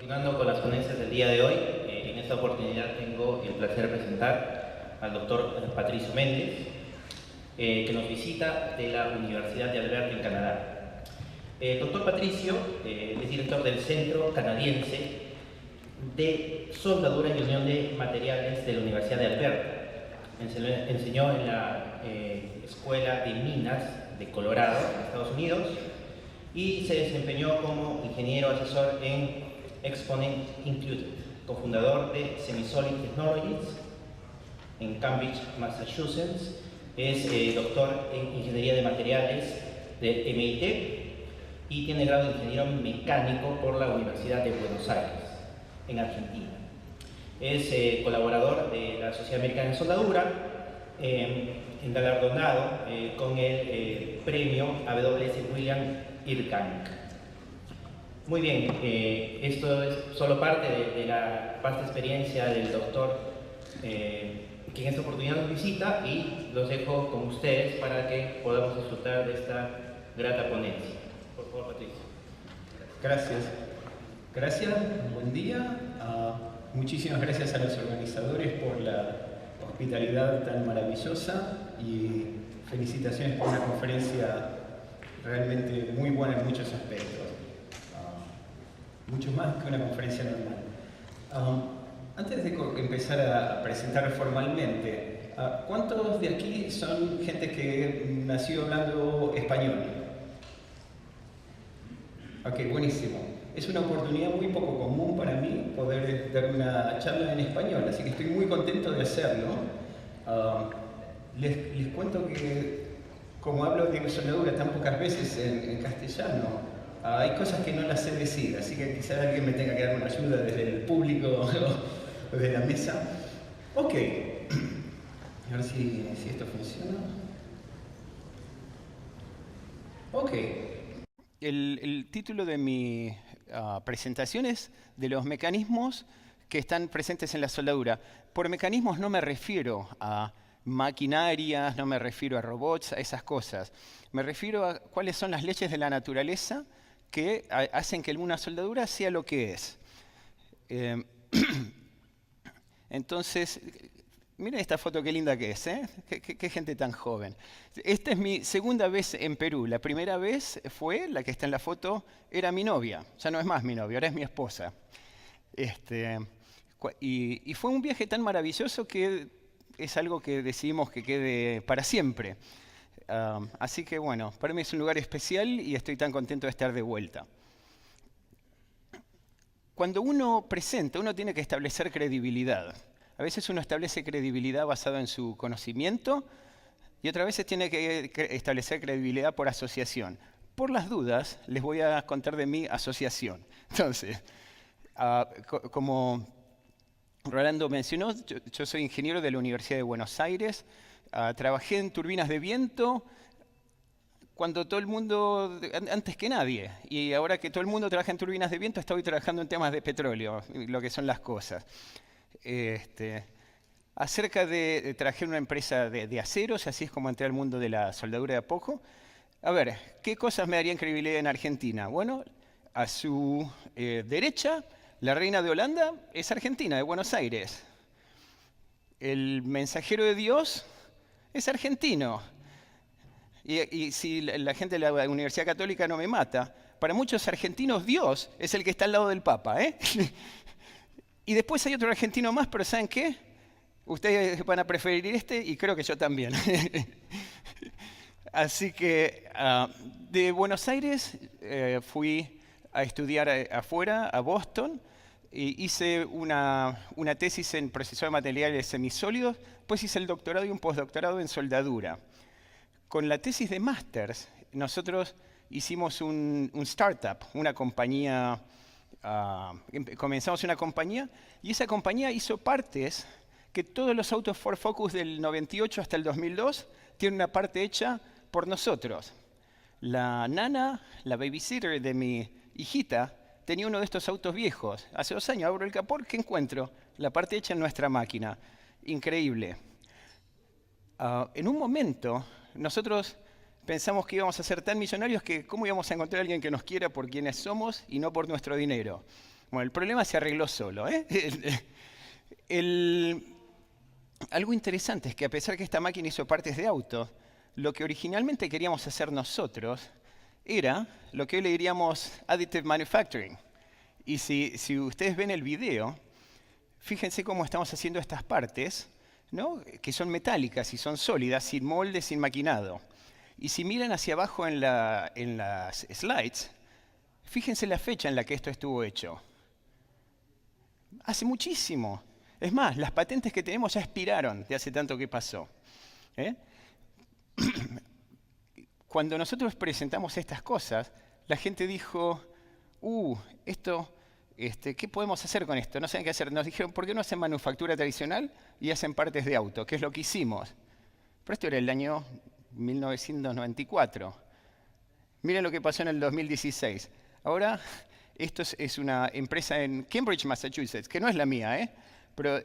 Continuando con las ponencias del día de hoy, en esta oportunidad tengo el placer de presentar al doctor Patricio Méndez, que nos visita de la Universidad de Alberta en Canadá. El doctor Patricio es director del Centro Canadiense de Soldadura y Unión de Materiales de la Universidad de Alberta. Enseñó en la Escuela de Minas de Colorado, en Estados Unidos, y se desempeñó como ingeniero asesor en Exponent Included, cofundador de Semisolid Technologies en Cambridge, Massachusetts. Es doctor en Ingeniería de Materiales de MIT y tiene grado de ingeniero mecánico por la Universidad de Buenos Aires, en Argentina. Es colaborador de la Sociedad Americana de Soldadura, galardonado con el premio AWS William Irkang. Muy bien, esto es solo parte de la vasta experiencia del doctor que en esta oportunidad nos visita, y los dejo con ustedes para que podamos disfrutar de esta grata ponencia. Por favor, Patricio. Gracias. Gracias, buen día. Muchísimas gracias a los organizadores por la hospitalidad tan maravillosa y felicitaciones por una conferencia realmente muy buena en muchos aspectos. Mucho más que una conferencia normal. Antes de empezar a presentar formalmente, ¿cuántos de aquí son gente que nació hablando español? Ok, buenísimo. Es una oportunidad muy poco común para mí poder dar una charla en español, así que estoy muy contento de hacerlo. Les cuento que, como hablo de soldadura tan pocas veces en castellano, hay cosas que no las sé decir, así que quizás alguien me tenga que dar una ayuda desde el público o de la mesa. Ok, a ver si esto funciona. Ok. El título de mi presentación es de los mecanismos que están presentes en la soldadura. Por mecanismos no me refiero a maquinarias, no me refiero a robots, a esas cosas. Me refiero a cuáles son las leyes de la naturaleza que hacen que una soldadura sea lo que es. Entonces, miren esta foto qué linda que es, ¿eh? Qué gente tan joven. Esta es mi segunda vez en Perú. La primera vez fue, la que está en la foto, era mi novia. Ya no es más mi novia, ahora es mi esposa. Y fue un viaje tan maravilloso que es algo que decidimos que quede para siempre. Así que bueno, para mí es un lugar especial y estoy tan contento de estar de vuelta. Cuando uno presenta, uno tiene que establecer credibilidad. A veces uno establece credibilidad basada en su conocimiento y otras veces tiene que establecer credibilidad por asociación. Por las dudas, les voy a contar de mi asociación. Entonces, como Rolando mencionó, yo soy ingeniero de la Universidad de Buenos Aires. Trabajé en turbinas de viento cuando todo el mundo, antes que nadie, y ahora que todo el mundo trabaja en turbinas de viento, estoy trabajando en temas de petróleo, lo que son las cosas. Trabajé en una empresa de aceros, así es como entré al mundo de la soldadura de a poco. A ver, ¿qué cosas me darían credibilidad en Argentina? Bueno, a su derecha, la reina de Holanda es argentina, de Buenos Aires. El mensajero de Dios es argentino. Y si la gente de la Universidad Católica no me mata, para muchos argentinos Dios es el que está al lado del Papa, ¿eh? Y después hay otro argentino más, pero ¿saben qué? Ustedes van a preferir este y creo que yo también. Así que de Buenos Aires fui a estudiar afuera, a Boston. Hice una tesis en procesado de materiales semisólidos, pues hice el doctorado y un postdoctorado en soldadura. Con la tesis de másters, nosotros hicimos un startup, una compañía, comenzamos una compañía, y esa compañía hizo partes que todos los autos Ford Focus del 98 hasta el 2002 tienen una parte hecha por nosotros. La nana, la babysitter de mi hijita, tenía uno de estos autos viejos. Hace 2 años abro el capó, ¿qué encuentro? La parte hecha en nuestra máquina. Increíble. En un momento, nosotros pensamos que íbamos a ser tan millonarios que cómo íbamos a encontrar a alguien que nos quiera por quienes somos y no por nuestro dinero. Bueno, el problema se arregló solo. Algo interesante es que a pesar que esta máquina hizo partes de auto, lo que originalmente queríamos hacer nosotros era lo que hoy le diríamos additive manufacturing. Y si ustedes ven el video, fíjense cómo estamos haciendo estas partes, ¿no? Que son metálicas y son sólidas, sin molde, sin maquinado. Y si miran hacia abajo en las slides, fíjense la fecha en la que esto estuvo hecho. Hace muchísimo. Es más, las patentes que tenemos ya expiraron de hace tanto que pasó. Cuando nosotros presentamos estas cosas, la gente dijo, esto, ¿qué podemos hacer con esto? No saben qué hacer. Nos dijeron, ¿por qué no hacen manufactura tradicional y hacen partes de auto? Que es lo que hicimos. Pero esto era el año 1994. Miren lo que pasó en el 2016. Ahora, esto es una empresa en Cambridge, Massachusetts, que no es la mía, pero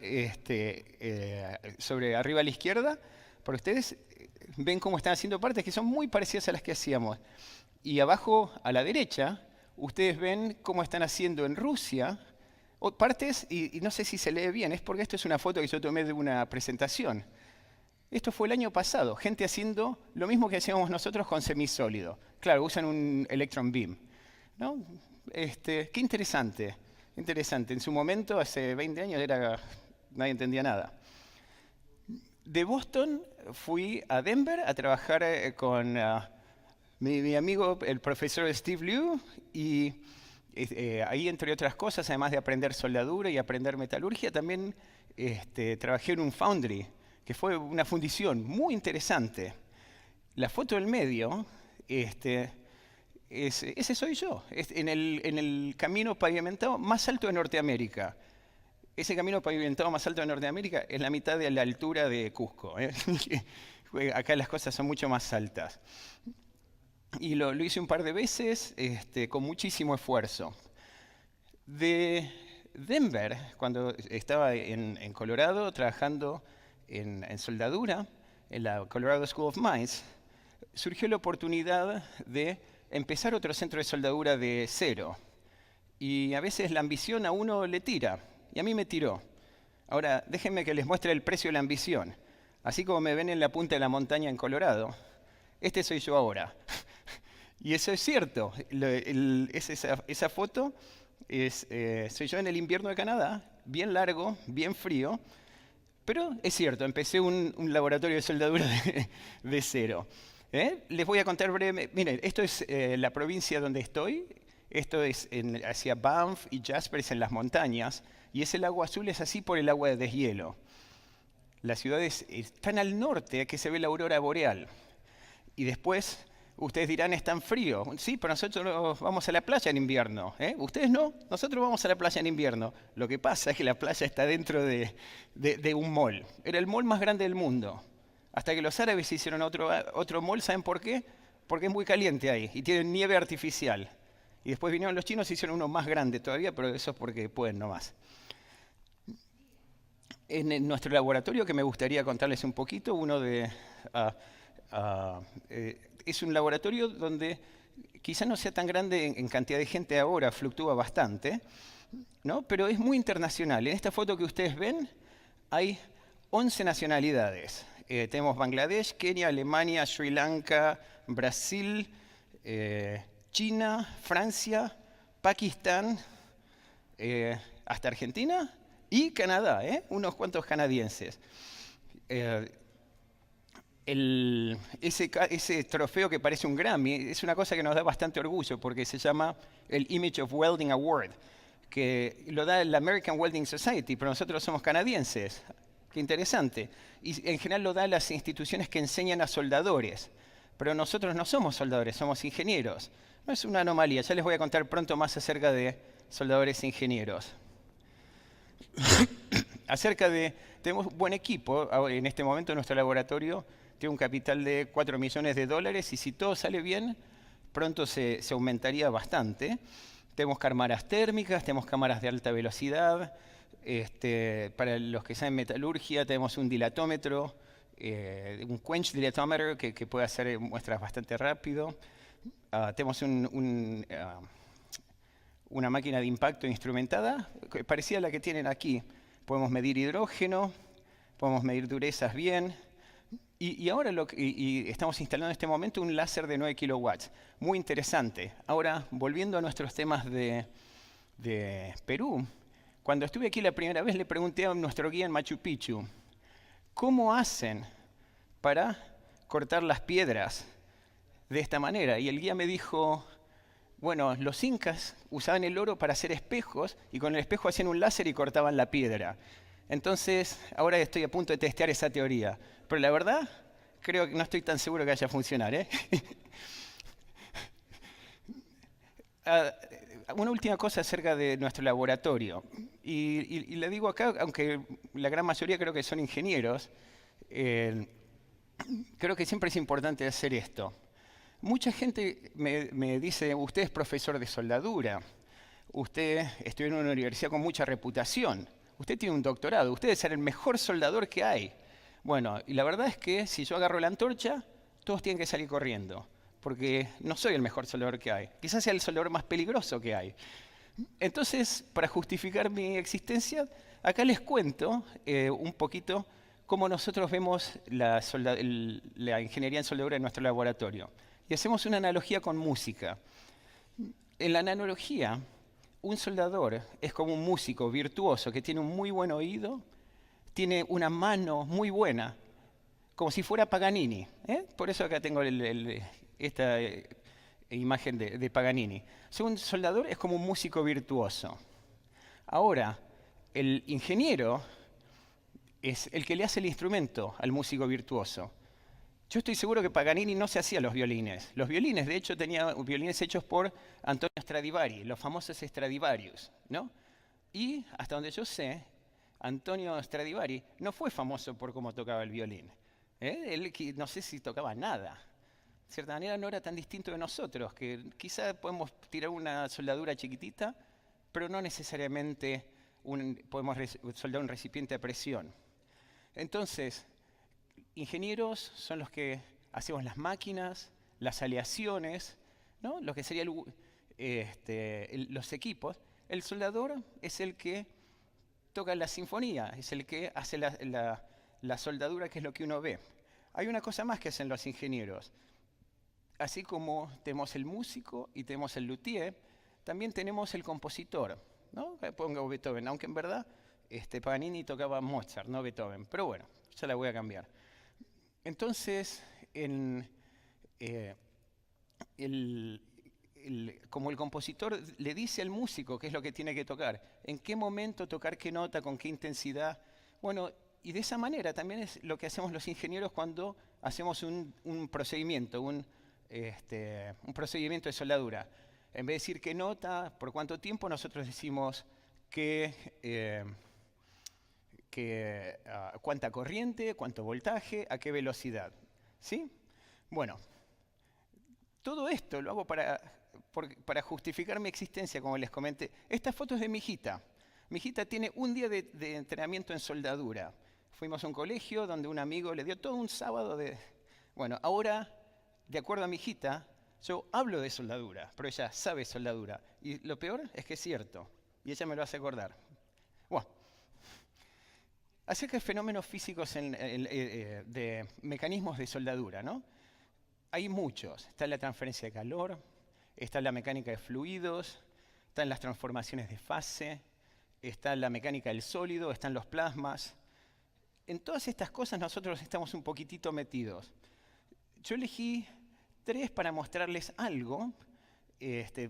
sobre arriba a la izquierda, por ustedes ven cómo están haciendo partes que son muy parecidas a las que hacíamos. Y abajo a la derecha, ustedes ven cómo están haciendo en Rusia partes, y no sé si se lee bien, es porque esto es una foto que yo tomé de una presentación. Esto fue el año pasado, gente haciendo lo mismo que hacíamos nosotros con semisólido. Claro, usan un electron beam, ¿no? Qué interesante, interesante. En su momento, hace 20 años, nadie entendía nada. De Boston fui a Denver a trabajar con mi amigo, el profesor Steve Liu, y ahí, entre otras cosas, además de aprender soldadura y aprender metalurgia, también trabajé en un foundry, que fue una fundición muy interesante. La foto del medio, ese soy yo, en el camino pavimentado más alto de Norteamérica. Ese camino pavimentado más alto de Norteamérica es la mitad de la altura de Cusco. Acá las cosas son mucho más altas. Y lo hice un par de veces con muchísimo esfuerzo. De Denver, cuando estaba en Colorado trabajando en soldadura, en la Colorado School of Mines, surgió la oportunidad de empezar otro centro de soldadura de cero. Y a veces la ambición a uno le tira, y a mí me tiró. Ahora, déjenme que les muestre el precio de la ambición. Así como me ven en la punta de la montaña en Colorado, este soy yo ahora. Y eso es cierto. Esa foto soy yo en el invierno de Canadá, bien largo, bien frío, pero es cierto, empecé un laboratorio de soldadura de cero. Les voy a contar brevemente. Miren, esto es la provincia donde estoy. Esto es hacia Banff y Jasper, en las montañas. Y ese lago azul es así por el agua de deshielo. La ciudad es tan al norte que se ve la aurora boreal. Y después, ustedes dirán, es tan frío. Sí, pero nosotros vamos a la playa en invierno. Ustedes no, nosotros vamos a la playa en invierno. Lo que pasa es que la playa está dentro de un mall. Era el mall más grande del mundo. Hasta que los árabes hicieron otro mall, ¿saben por qué? Porque es muy caliente ahí y tienen nieve artificial. Y después vinieron los chinos y hicieron uno más grande todavía, pero eso es porque pueden nomás. En nuestro laboratorio, que me gustaría contarles un poquito, es un laboratorio donde quizá no sea tan grande en cantidad de gente ahora, fluctúa bastante, ¿no? Pero es muy internacional. En esta foto que ustedes ven hay 11 nacionalidades. Tenemos Bangladesh, Kenia, Alemania, Sri Lanka, Brasil, China, Francia, Pakistán, hasta Argentina y Canadá, unos cuantos canadienses. Ese trofeo que parece un Grammy es una cosa que nos da bastante orgullo porque se llama el Image of Welding Award, que lo da la American Welding Society, pero nosotros somos canadienses. Qué interesante. Y en general lo da las instituciones que enseñan a soldadores. Pero nosotros no somos soldadores, somos ingenieros. No es una anomalía, ya les voy a contar pronto más acerca de soldadores e ingenieros. Tenemos un buen equipo. En este momento nuestro laboratorio tiene un capital de $4 millones y si todo sale bien, pronto se aumentaría bastante. Tenemos cámaras térmicas, tenemos cámaras de alta velocidad. Para los que saben metalurgia, tenemos un dilatómetro, un quench dilatometer que puede hacer muestras bastante rápido. Tenemos una máquina de impacto instrumentada, parecida a la que tienen aquí. Podemos medir hidrógeno, podemos medir durezas bien. Y ahora estamos instalando en este momento un láser de 9 kilowatts. Muy interesante. Ahora, volviendo a nuestros temas de Perú, cuando estuve aquí la primera vez le pregunté a nuestro guía en Machu Picchu, ¿cómo hacen para cortar las piedras de esta manera? Y el guía me dijo, bueno, los incas usaban el oro para hacer espejos y con el espejo hacían un láser y cortaban la piedra. Entonces, ahora estoy a punto de testear esa teoría. Pero la verdad, creo que no estoy tan seguro que vaya a funcionar, ¿eh? Una última cosa acerca de nuestro laboratorio. Y le digo acá, aunque la gran mayoría creo que son ingenieros, creo que siempre es importante hacer esto. Mucha gente me dice, usted es profesor de soldadura, usted estudió en una universidad con mucha reputación, usted tiene un doctorado, usted debe ser el mejor soldador que hay. Bueno, y la verdad es que si yo agarro la antorcha, todos tienen que salir corriendo, porque no soy el mejor soldador que hay. Quizás sea el soldador más peligroso que hay. Entonces, para justificar mi existencia, acá les cuento un poquito cómo nosotros vemos la ingeniería en soldadura en nuestro laboratorio. Y hacemos una analogía con música. En la analogía, un soldador es como un músico virtuoso que tiene un muy buen oído, tiene una mano muy buena, como si fuera Paganini. Por eso acá tengo esta imagen de Paganini. Un soldador es como un músico virtuoso. Ahora, el ingeniero es el que le hace el instrumento al músico virtuoso. Yo estoy seguro que Paganini no se hacía los violines. Los violines, de hecho, tenía violines hechos por Antonio Stradivari, los famosos Stradivarius, ¿no? Y hasta donde yo sé, Antonio Stradivari no fue famoso por cómo tocaba el violín. Él no sé si tocaba nada. De cierta manera no era tan distinto de nosotros, que quizá podemos tirar una soldadura chiquitita, pero no necesariamente podemos soldar un recipiente a presión. Entonces, ingenieros son los que hacemos las máquinas, las aleaciones, ¿no? Lo que serían los equipos. El soldador es el que toca la sinfonía, es el que hace la soldadura, que es lo que uno ve. Hay una cosa más que hacen los ingenieros. Así como tenemos el músico y tenemos el luthier, también tenemos el compositor, ¿no? Pongo Beethoven, aunque en verdad Paganini tocaba Mozart, no Beethoven. Pero bueno, ya la voy a cambiar. Entonces, como el compositor le dice al músico qué es lo que tiene que tocar, en qué momento tocar qué nota, con qué intensidad. Bueno, y de esa manera también es lo que hacemos los ingenieros cuando hacemos un procedimiento, un procedimiento de soldadura. En vez de decir qué nota, por cuánto tiempo, nosotros decimos cuánta corriente, cuánto voltaje, a qué velocidad. ¿Sí? Bueno, todo esto lo hago para justificar mi existencia, como les comenté. Esta foto es de mi hijita. Mi hijita tiene un día de entrenamiento en soldadura. Fuimos a un colegio donde un amigo le dio todo un sábado de... Bueno, ahora, de acuerdo a mi hijita, yo hablo de soldadura, pero ella sabe soldadura. Y lo peor es que es cierto, y ella me lo hace acordar. Bueno, acerca de fenómenos físicos de mecanismos de soldadura, ¿no? Hay muchos. Está la transferencia de calor, está la mecánica de fluidos, están las transformaciones de fase, está la mecánica del sólido, están los plasmas. En todas estas cosas nosotros estamos un poquitito metidos. Yo elegí 3 para mostrarles algo,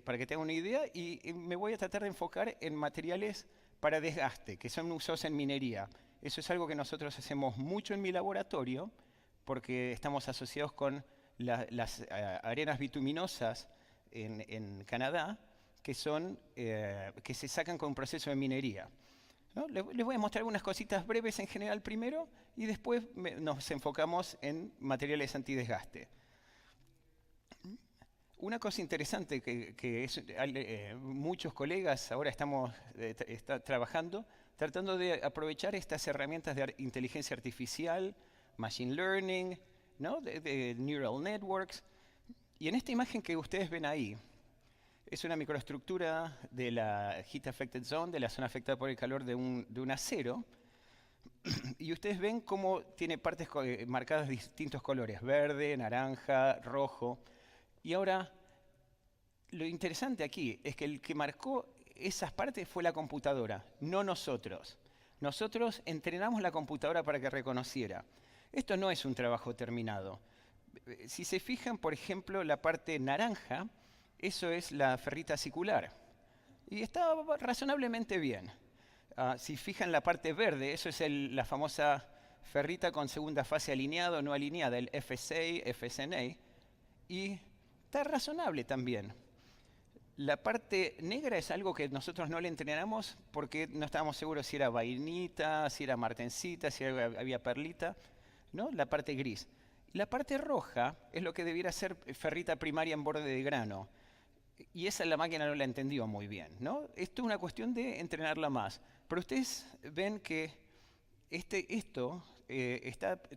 para que tengan una idea, y me voy a tratar de enfocar en materiales para desgaste, que son usados en minería. Eso es algo que nosotros hacemos mucho en mi laboratorio, porque estamos asociados con las arenas bituminosas en Canadá, que se sacan con un proceso de minería, ¿no? Les voy a mostrar algunas cositas breves en general primero, y después nos enfocamos en materiales antidesgaste. Una cosa interesante que muchos colegas ahora estamos trabajando, tratando de aprovechar estas herramientas de inteligencia artificial, machine learning, ¿no? de neural networks. Y en esta imagen que ustedes ven ahí, Es una microestructura de la Heat Affected Zone, de la zona afectada por el calor de un acero. Y ustedes ven cómo tiene partes marcadas de distintos colores, verde, naranja, rojo. Y ahora, lo interesante aquí es que el que marcó esas partes fue la computadora, no nosotros. Nosotros entrenamos la computadora para que reconociera. Esto no es un trabajo terminado. Si se fijan, por ejemplo, la parte naranja, eso es la ferrita acicular. Y está razonablemente bien. Si fijan la parte verde, eso es la famosa ferrita con segunda fase alineada o no alineada, el FSA, FSNA, y está razonable también. La parte negra es algo que nosotros no le entrenamos porque no estábamos seguros si era vainita, si era martencita, si había perlita, ¿no? La parte gris. La parte roja es lo que debiera ser ferrita primaria en borde de grano. Y esa la máquina no la entendió muy bien, ¿no? Esto es una cuestión de entrenarla más. Pero ustedes ven que esto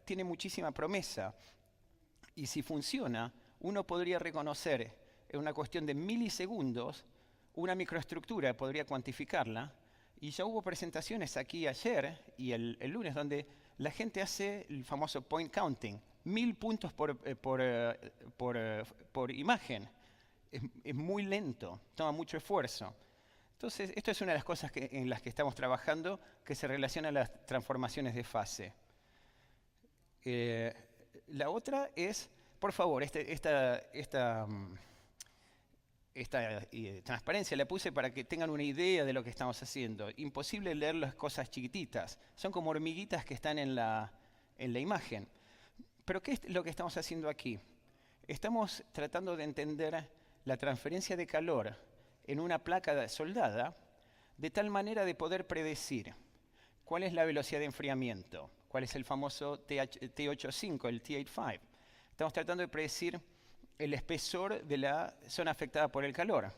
tiene muchísima promesa. Y si funciona, uno podría reconocer en una cuestión de milisegundos una microestructura, podría cuantificarla. Y ya hubo presentaciones aquí ayer y el lunes donde la gente hace el famoso point counting, 1000 puntos por imagen. Es muy lento, toma mucho esfuerzo. Entonces, esto es una de las cosas en las que estamos trabajando que se relaciona a las transformaciones de fase. La otra es, por favor, esta transparencia la puse para que tengan una idea de lo que estamos haciendo. Imposible leer las cosas chiquititas. Son como hormiguitas que están en la imagen. Pero ¿qué es lo que estamos haciendo aquí? Estamos tratando de entender la transferencia de calor en una placa soldada de tal manera de poder predecir cuál es la velocidad de enfriamiento, cuál es el famoso T85, el T85. Estamos tratando de predecir el espesor de la zona afectada por el calor.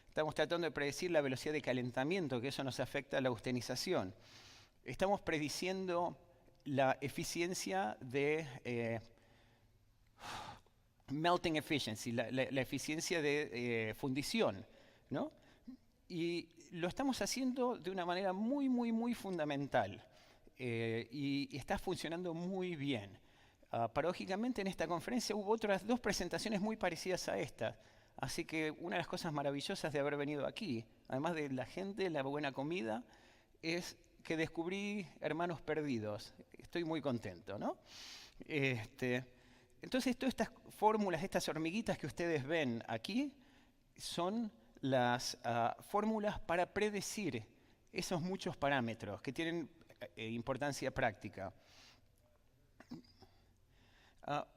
Estamos tratando de predecir la velocidad de calentamiento, que eso nos afecta a la austenización. Estamos prediciendo la eficiencia de melting efficiency, la eficiencia de fundición, ¿no? Y lo estamos haciendo de una manera muy, muy, muy fundamental. Y está funcionando muy bien. Paradójicamente, en esta conferencia hubo otras 2 presentaciones muy parecidas a esta. Así que una de las cosas maravillosas de haber venido aquí, además de la gente, la buena comida, es que descubrí hermanos perdidos. Estoy muy contento, ¿no? Entonces, todas estas fórmulas, estas hormiguitas que ustedes ven aquí, son las fórmulas para predecir esos muchos parámetros que tienen importancia práctica.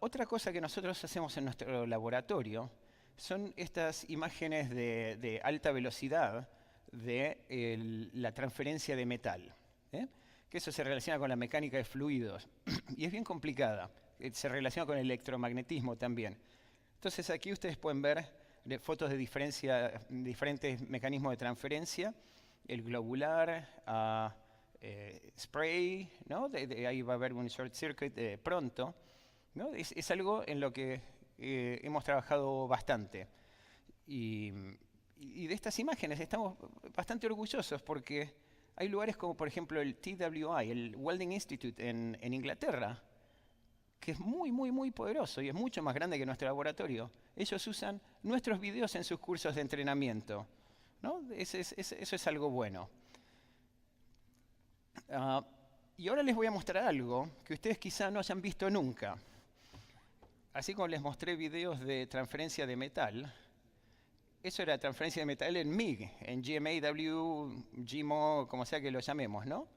Otra cosa que nosotros hacemos en nuestro laboratorio son estas imágenes de alta velocidad de la transferencia de metal, que eso se relaciona con la mecánica de fluidos y es bien complicada. Se relaciona con el electromagnetismo también. Entonces aquí ustedes pueden ver fotos de diferentes mecanismos de transferencia, el globular, spray, ¿no? Ahí va a haber un short circuit pronto, ¿no? Es algo en lo que hemos trabajado bastante. Y de estas imágenes estamos bastante orgullosos porque hay lugares como por ejemplo el TWI, el Welding Institute en Inglaterra, que es muy, muy, muy poderoso y es mucho más grande que nuestro laboratorio. Ellos usan nuestros videos en sus cursos de entrenamiento, ¿no? Eso es algo bueno. Y ahora les voy a mostrar algo que ustedes quizá no hayan visto nunca. Así como les mostré videos de transferencia de metal, eso era transferencia de metal en MIG, en GMAW, GMO, como sea que lo llamemos, ¿no?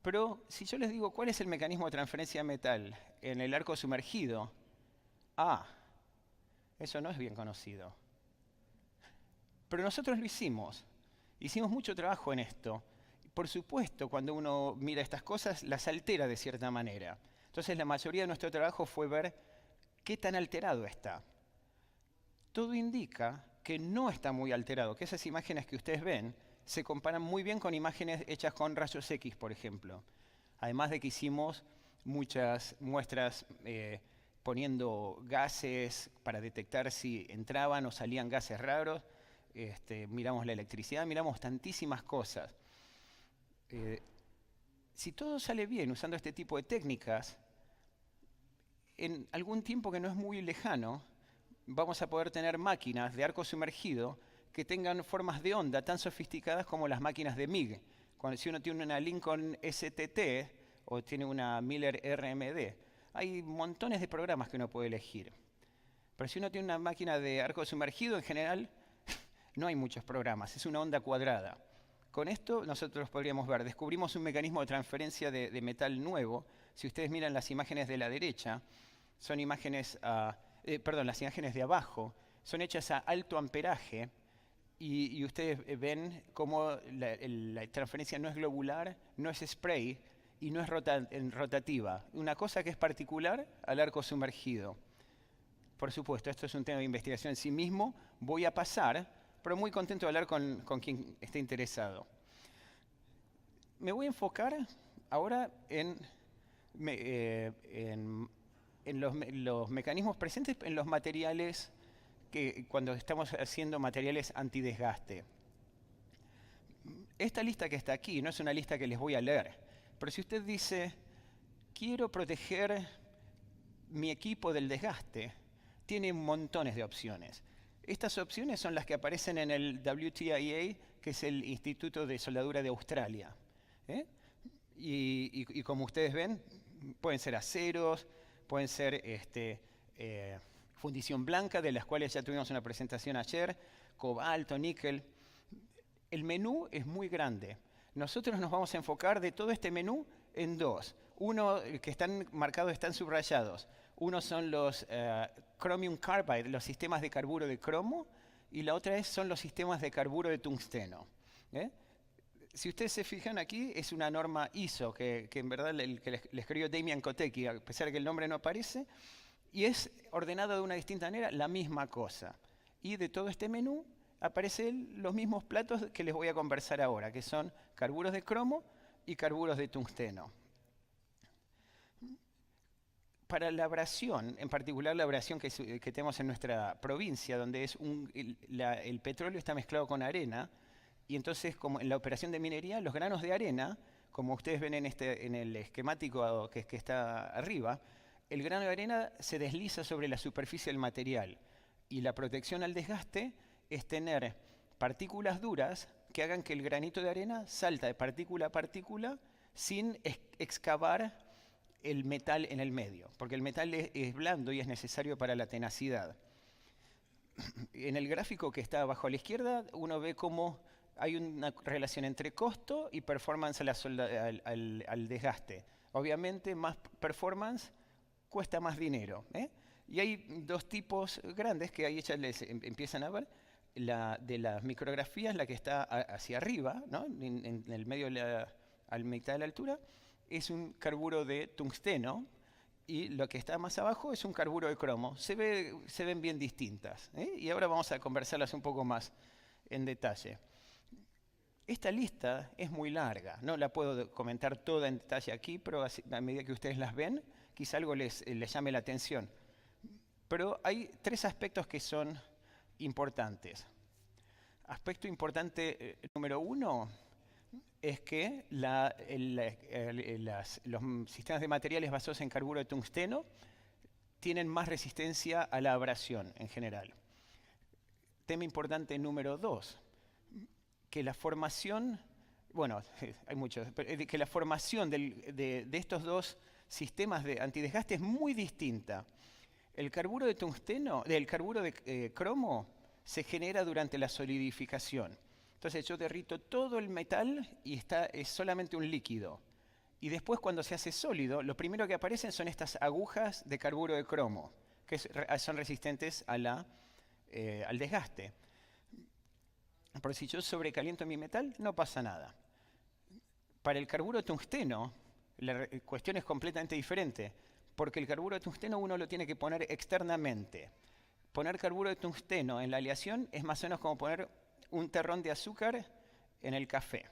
Pero si yo les digo cuál es el mecanismo de transferencia de metal en el arco sumergido, eso no es bien conocido. Pero nosotros lo hicimos. Hicimos mucho trabajo en esto. Por supuesto, cuando uno mira estas cosas, las altera de cierta manera. Entonces, la mayoría de nuestro trabajo fue ver qué tan alterado está. Todo indica que no está muy alterado, que esas imágenes que ustedes ven se comparan muy bien con imágenes hechas con rayos X, por ejemplo. Además de que hicimos muchas muestras poniendo gases para detectar si entraban o salían gases raros. Miramos la electricidad, miramos tantísimas cosas. Si todo sale bien usando este tipo de técnicas, en algún tiempo que no es muy lejano, vamos a poder tener máquinas de arco sumergido que tengan formas de onda tan sofisticadas como las máquinas de MiG. Si uno tiene una Lincoln STT o tiene una Miller RMD, hay montones de programas que uno puede elegir. Pero si uno tiene una máquina de arco sumergido, en general, no hay muchos programas, es una onda cuadrada. Con esto nosotros podríamos ver, descubrimos un mecanismo de transferencia de metal nuevo. Si ustedes miran las imágenes de la derecha, son imágenes, las imágenes de abajo, son hechas a alto amperaje y ustedes ven cómo la transferencia no es globular, no es spray y no es rotativa. Una cosa que es particular al arco sumergido. Por supuesto, esto es un tema de investigación en sí mismo. Voy a pasar, pero muy contento de hablar con quien esté interesado. Me voy a enfocar ahora en los mecanismos presentes en los materiales cuando estamos haciendo materiales antidesgaste. Esta lista que está aquí no es una lista que les voy a leer, pero si usted dice, quiero proteger mi equipo del desgaste, tiene montones de opciones. Estas opciones son las que aparecen en el WTIA, que es el Instituto de Soldadura de Australia. Y como ustedes ven, pueden ser aceros, pueden ser fundición blanca, de las cuales ya tuvimos una presentación ayer, cobalto, níquel. El menú es muy grande. Nosotros nos vamos a enfocar de todo este menú en dos. Uno que están marcados, están subrayados. Uno son los chromium carbide, los sistemas de carburo de cromo, y la otra son los sistemas de carburo de tungsteno. Si ustedes se fijan aquí, es una norma ISO, que en verdad le escribió Damian Kotecki, a pesar de que el nombre no aparece, y es ordenado de una distinta manera, la misma cosa. Y de todo este menú aparecen los mismos platos que les voy a conversar ahora, que son carburos de cromo y carburos de tungsteno. Para la abrasión, en particular la abrasión que tenemos en nuestra provincia, donde el petróleo está mezclado con arena, y entonces como en la operación de minería, los granos de arena, como ustedes ven en el esquemático que está arriba, el grano de arena se desliza sobre la superficie del material, y la protección al desgaste es tener partículas duras que hagan que el granito de arena salta de partícula a partícula sin excavar el metal en el medio, porque el metal es blando y es necesario para la tenacidad. En el gráfico que está abajo a la izquierda, uno ve cómo hay una relación entre costo y performance al desgaste. Obviamente, más performance cuesta más dinero. Y hay dos tipos grandes que ahí ya les empiezan a ver. De las micrografías, la que está hacia arriba, ¿no? en el medio a mitad de la altura, es un carburo de tungsteno, y lo que está más abajo es un carburo de cromo. Se ven bien distintas. Y ahora vamos a conversarlas un poco más en detalle. Esta lista es muy larga, no la puedo comentar toda en detalle aquí, pero a medida que ustedes las ven, quizá algo les llame la atención. Pero hay tres aspectos que son importantes. Aspecto importante número uno es que los sistemas de materiales basados en carburo de tungsteno tienen más resistencia a la abrasión en general. Tema importante número dos, que la formación, bueno, hay muchos, pero que la formación de estos dos sistemas de antidesgaste es muy distinta. El carburo de tungsteno, el carburo de cromo se genera durante la solidificación. Entonces yo derrito todo el metal y es solamente un líquido. Y después cuando se hace sólido, lo primero que aparecen son estas agujas de carburo de cromo, que son resistentes al desgaste. Pero si yo sobrecaliento mi metal, no pasa nada. Para el carburo de tungsteno, la cuestión es completamente diferente, porque el carburo de tungsteno uno lo tiene que poner externamente. Poner carburo de tungsteno en la aleación es más o menos como poner un terrón de azúcar en el café.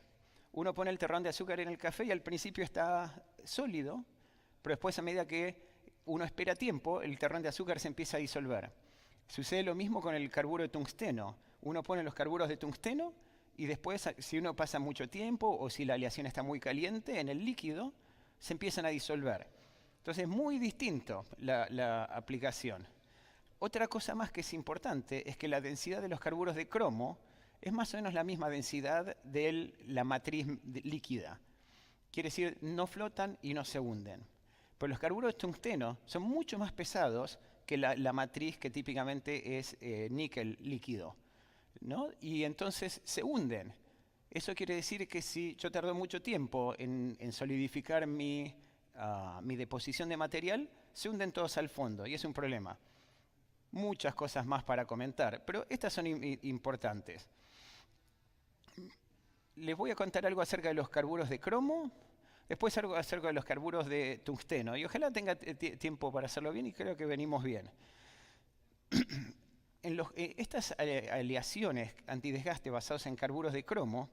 Uno pone el terrón de azúcar en el café y al principio está sólido, pero después a medida que uno espera tiempo, el terrón de azúcar se empieza a disolver. Sucede lo mismo con el carburo de tungsteno. Uno pone los carburos de tungsteno y después, si uno pasa mucho tiempo o si la aleación está muy caliente, en el líquido se empiezan a disolver. Entonces es muy distinto la aplicación. Otra cosa más que es importante es que la densidad de los carburos de cromo es más o menos la misma densidad de la matriz líquida. Quiere decir, no flotan y no se hunden. Pero los carburos de tungsteno son mucho más pesados que la matriz que típicamente es níquel líquido, ¿no? Y entonces se hunden. Eso quiere decir que si yo tardo mucho tiempo en solidificar mi deposición de material, se hunden todos al fondo y es un problema. Muchas cosas más para comentar, pero estas son importantes. Les voy a contar algo acerca de los carburos de cromo, después algo acerca de los carburos de tungsteno, y ojalá tenga tiempo para hacerlo bien, y creo que venimos bien. Estas aleaciones antidesgaste basadas en carburos de cromo,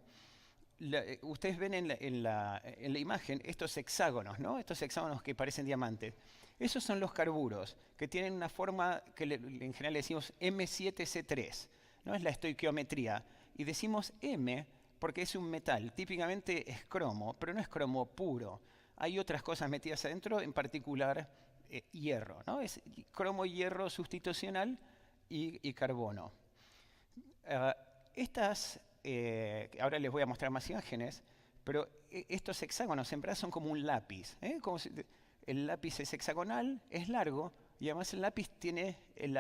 ustedes ven en la imagen estos hexágonos, ¿no? Estos hexágonos que parecen diamantes. Esos son los carburos, que tienen una forma que en general le decimos M7C3, ¿no? Es la estoiquiometría. Y decimos M porque es un metal, típicamente es cromo, pero no es cromo puro. Hay otras cosas metidas adentro, en particular hierro, ¿no? Es cromo y hierro sustitucional y carbono. Ahora les voy a mostrar más imágenes, pero estos hexágonos en verdad son como un lápiz. El lápiz es hexagonal, es largo, y además el lápiz tiene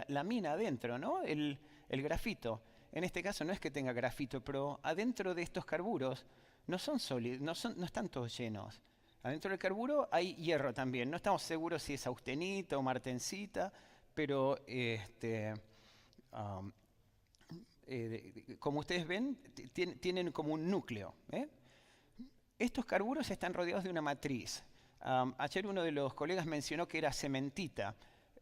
la mina adentro, ¿no? El grafito. En este caso no es que tenga grafito, pero adentro de estos carburos no son sólidos, no están todos llenos. Adentro del carburo hay hierro también. No estamos seguros si es austenita o martensita, pero como ustedes ven, tienen como un núcleo. Estos carburos están rodeados de una matriz. Ayer uno de los colegas mencionó que era cementita.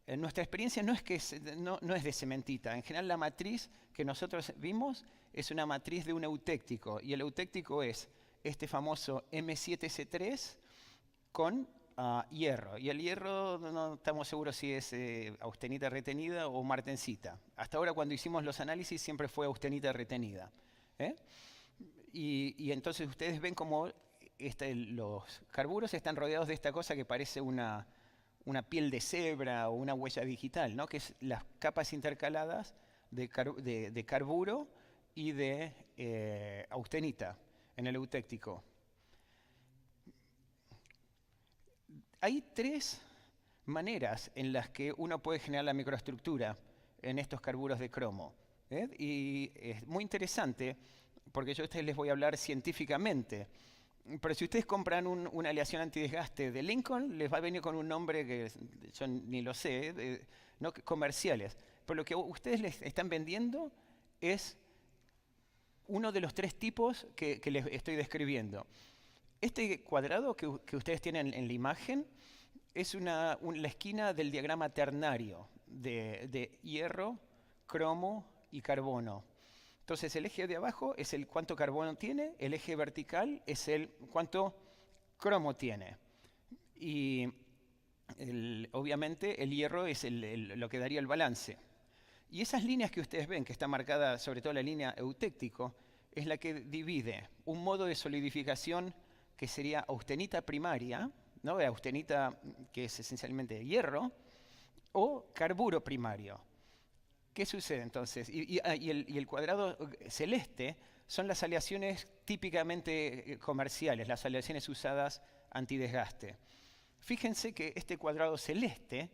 Nuestra experiencia no es de cementita. En general la matriz que nosotros vimos es una matriz de un eutéctico. Y el eutéctico es este famoso M7C3 con hierro. Y el hierro no estamos seguros si es austenita retenida o martensita. Hasta ahora cuando hicimos los análisis siempre fue austenita retenida. Y entonces ustedes ven como los carburos están rodeados de esta cosa que parece una piel de cebra o una huella digital, ¿no? Que es las capas intercaladas de carburo y de austenita en el eutéctico. Hay tres maneras en las que uno puede generar la microestructura en estos carburos de cromo. Y es muy interesante porque yo a ustedes les voy a hablar científicamente. Pero si ustedes compran una aleación antidesgaste de Lincoln, les va a venir con un nombre que yo ni lo sé, no comerciales. Pero lo que ustedes les están vendiendo es uno de los tres tipos que les estoy describiendo. Este cuadrado que ustedes tienen en la imagen es la esquina del diagrama ternario de hierro, cromo y carbono. Entonces el eje de abajo es el cuánto carbono tiene, el eje vertical es el cuánto cromo tiene. Y obviamente el hierro es lo que daría el balance. Y esas líneas que ustedes ven, que está marcada sobre todo la línea eutéctico, es la que divide un modo de solidificación que sería austenita primaria, ¿no? Austenita que es esencialmente hierro, o carburo primario. ¿Qué sucede entonces? Y el cuadrado celeste son las aleaciones típicamente comerciales, las aleaciones usadas antidesgaste. Fíjense que este cuadrado celeste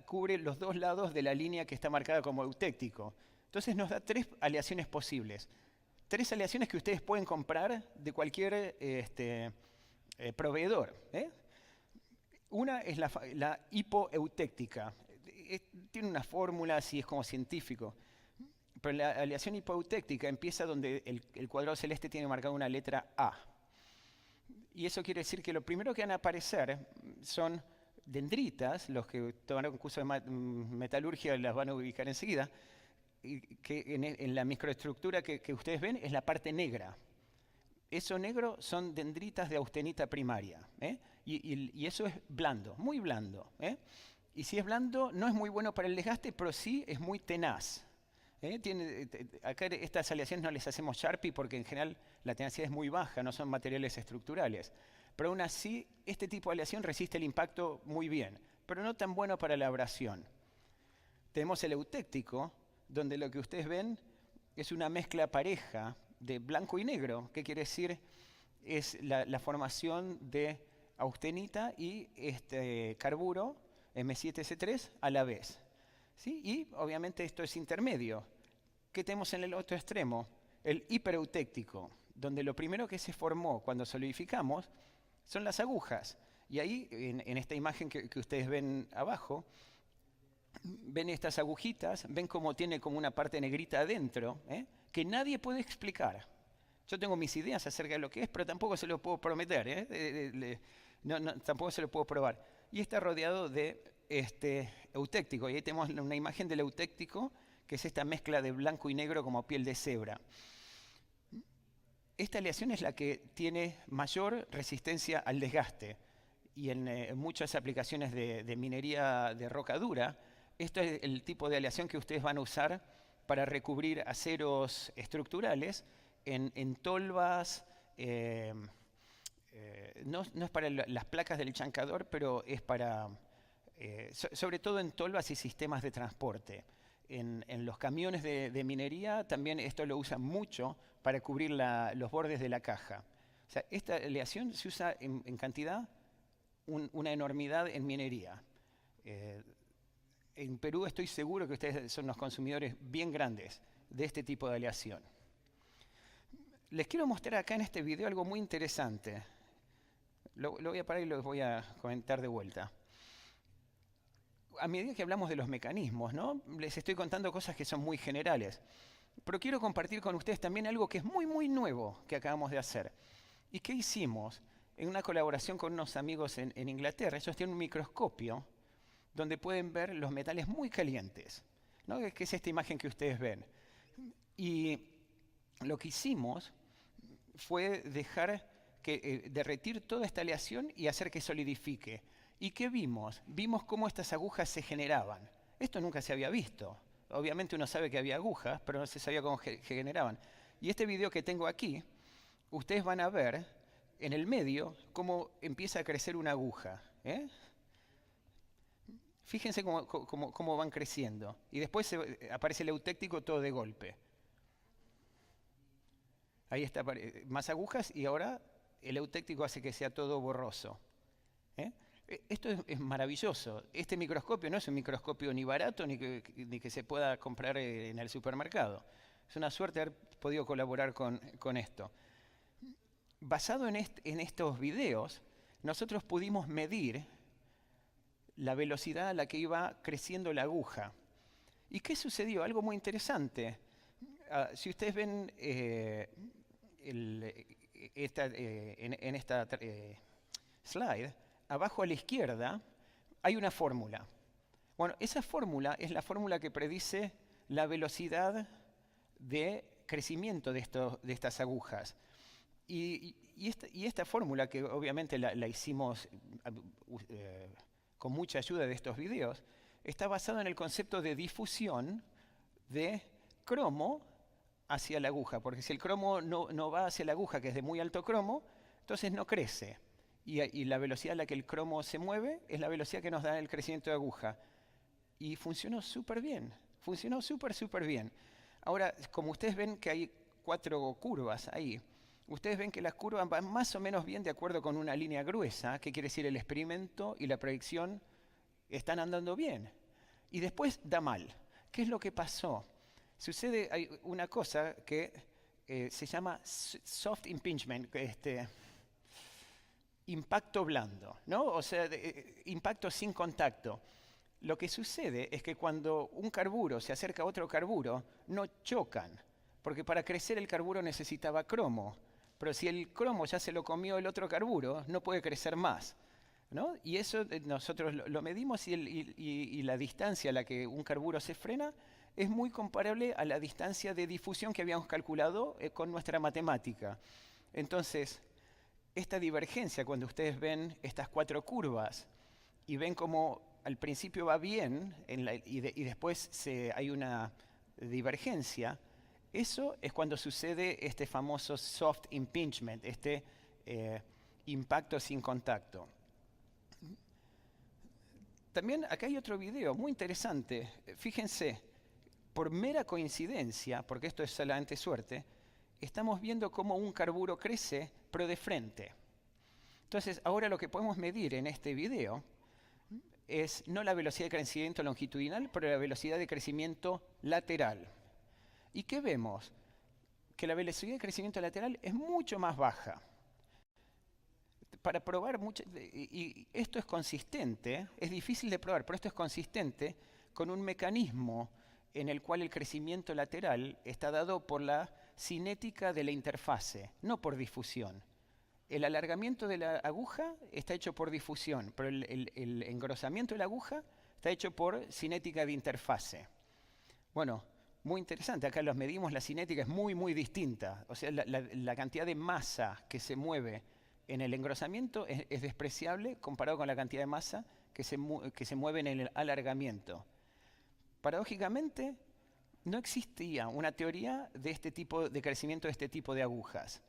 cubre los dos lados de la línea que está marcada como eutéctico. Entonces nos da tres aleaciones posibles. Tres aleaciones que ustedes pueden comprar de cualquier proveedor. Una es la hipoeutéctica. Tiene una fórmula, así es como científico. Pero la aleación hipoeutéctica empieza donde el cuadrado celeste tiene marcada una letra A. Y eso quiere decir que lo primero que van a aparecer son dendritas, los que tomaron un curso de metalurgia las van a ubicar enseguida, que en la microestructura que ustedes ven es la parte negra. Eso negro son dendritas de austenita primaria. Y eso es blando, muy blando. Y si es blando, no es muy bueno para el desgaste, pero sí es muy tenaz. Acá estas aleaciones no les hacemos Sharpie porque en general la tenacidad es muy baja, no son materiales estructurales. Pero aún así, este tipo de aleación resiste el impacto muy bien, pero no tan bueno para la abrasión. Tenemos el eutéctico, donde lo que ustedes ven es una mezcla pareja de blanco y negro. ¿Qué quiere decir? Es la formación de austenita y este carburo, M7S3, a la vez. ¿Sí? Y obviamente esto es intermedio. ¿Qué tenemos en el otro extremo? El hipereutéctico, donde lo primero que se formó cuando solidificamos son las agujas. Y ahí, en esta imagen que ustedes ven abajo, ven estas agujitas, ven cómo tiene como una parte negrita adentro, que nadie puede explicar. Yo tengo mis ideas acerca de lo que es, pero tampoco se lo puedo prometer, tampoco se lo puedo probar. Y está rodeado de eutéctico, y ahí tenemos una imagen del eutéctico, que es esta mezcla de blanco y negro como piel de cebra. Esta aleación es la que tiene mayor resistencia al desgaste, y en muchas aplicaciones de minería de roca dura, esto es el tipo de aleación que ustedes van a usar para recubrir aceros estructurales en tolvas. No es para las placas del chancador, pero es para, sobre todo en tolvas y sistemas de transporte. En los camiones de minería también esto lo usan mucho para cubrir los bordes de la caja. O sea, esta aleación se usa en cantidad, una enormidad en minería. En Perú estoy seguro que ustedes son los consumidores bien grandes de este tipo de aleación. Les quiero mostrar acá en este video algo muy interesante. Lo voy a parar y lo voy a comentar de vuelta. A medida que hablamos de los mecanismos, ¿no? Les estoy contando cosas que son muy generales. Pero quiero compartir con ustedes también algo que es muy, muy nuevo que acabamos de hacer. ¿Y qué hicimos? En una colaboración con unos amigos en Inglaterra. Ellos tienen un microscopio donde pueden ver los metales muy calientes, ¿no? Que es esta imagen que ustedes ven. Y lo que hicimos fue dejar derretir toda esta aleación y hacer que solidifique. ¿Y qué vimos? Vimos cómo estas agujas se generaban. Esto nunca se había visto. Obviamente uno sabe que había agujas, pero no se sabía cómo se generaban. Y este video que tengo aquí, ustedes van a ver en el medio cómo empieza a crecer una aguja. Fíjense cómo van creciendo. Y después aparece el eutéctico todo de golpe. Ahí está, más agujas y ahora el eutéctico hace que sea todo borroso. Esto es maravilloso. Este microscopio no es un microscopio ni barato ni que se pueda comprar en el supermercado. Es una suerte haber podido colaborar con esto. Basado en estos videos, nosotros pudimos medir la velocidad a la que iba creciendo la aguja. ¿Y qué sucedió? Algo muy interesante. Si ustedes ven en esta slide, abajo a la izquierda hay una fórmula. Bueno, esa fórmula es la fórmula que predice la velocidad de crecimiento de estas agujas. Y esta fórmula, que obviamente la hicimos con mucha ayuda de estos videos, está basada en el concepto de difusión de cromo hacia la aguja, porque si el cromo no va hacia la aguja, que es de muy alto cromo, entonces no crece. Y la velocidad a la que el cromo se mueve es la velocidad que nos da el crecimiento de aguja. Y funcionó súper bien, funcionó súper bien. Ahora, como ustedes ven que hay 4 curvas ahí, ustedes ven que las curvas van más o menos bien de acuerdo con una línea gruesa, que quiere decir el experimento y la predicción están andando bien. Y después da mal. ¿Qué es lo que pasó? Sucede, hay una cosa que se llama soft impingement, impacto blando, ¿no? O sea, impacto sin contacto. Lo que sucede es que cuando un carburo se acerca a otro carburo, no chocan, porque para crecer el carburo necesitaba cromo. Pero si el cromo ya se lo comió el otro carburo, no puede crecer más, ¿no? Y eso nosotros lo medimos y la distancia a la que un carburo se frena es muy comparable a la distancia de difusión que habíamos calculado con nuestra matemática. Entonces, esta divergencia, cuando ustedes ven estas 4 curvas y ven cómo al principio va bien y después hay una divergencia, eso es cuando sucede este famoso soft impingement, este impacto sin contacto. También acá hay otro video muy interesante. Fíjense, por mera coincidencia, porque esto es solamente suerte, estamos viendo cómo un carburo crece, pero de frente. Entonces, ahora lo que podemos medir en este video es no la velocidad de crecimiento longitudinal, pero la velocidad de crecimiento lateral. ¿Y qué vemos? Que la velocidad de crecimiento lateral es mucho más baja. Para probar y esto es consistente, es difícil de probar, pero esto es consistente con un mecanismo en el cual el crecimiento lateral está dado por la cinética de la interfase, no por difusión. El alargamiento de la aguja está hecho por difusión, pero el engrosamiento de la aguja está hecho por cinética de interfase. Bueno, muy interesante, acá los medimos, la cinética es muy, muy distinta. O sea, la cantidad de masa que se mueve en el engrosamiento es despreciable comparado con la cantidad de masa que se mueve en el alargamiento. Paradójicamente, no existía una teoría de este tipo de crecimiento de este tipo de agujas.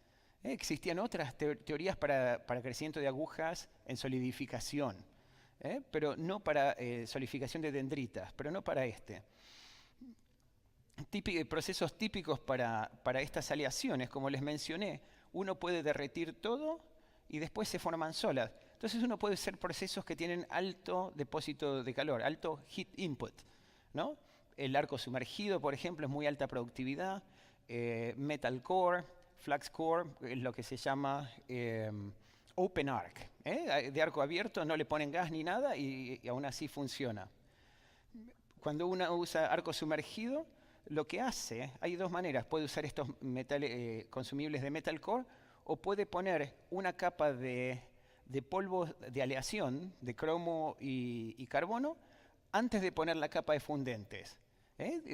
Existían otras teorías para crecimiento de agujas en solidificación, pero no para solidificación de dendritas, pero no para este. Procesos típicos para estas aleaciones, como les mencioné, uno puede derretir todo y después se forman solas. Entonces uno puede hacer procesos que tienen alto depósito de calor, alto heat input, ¿no? El arco sumergido, por ejemplo, es muy alta productividad. Metal core, flux core, es lo que se llama open arc. De arco abierto no le ponen gas ni nada y aún así funciona. Cuando uno usa arco sumergido, lo que hace, hay 2 maneras. Puede usar estos consumibles de metal core o puede poner una capa de polvo de aleación, de cromo y carbono, antes de poner la capa de fundentes.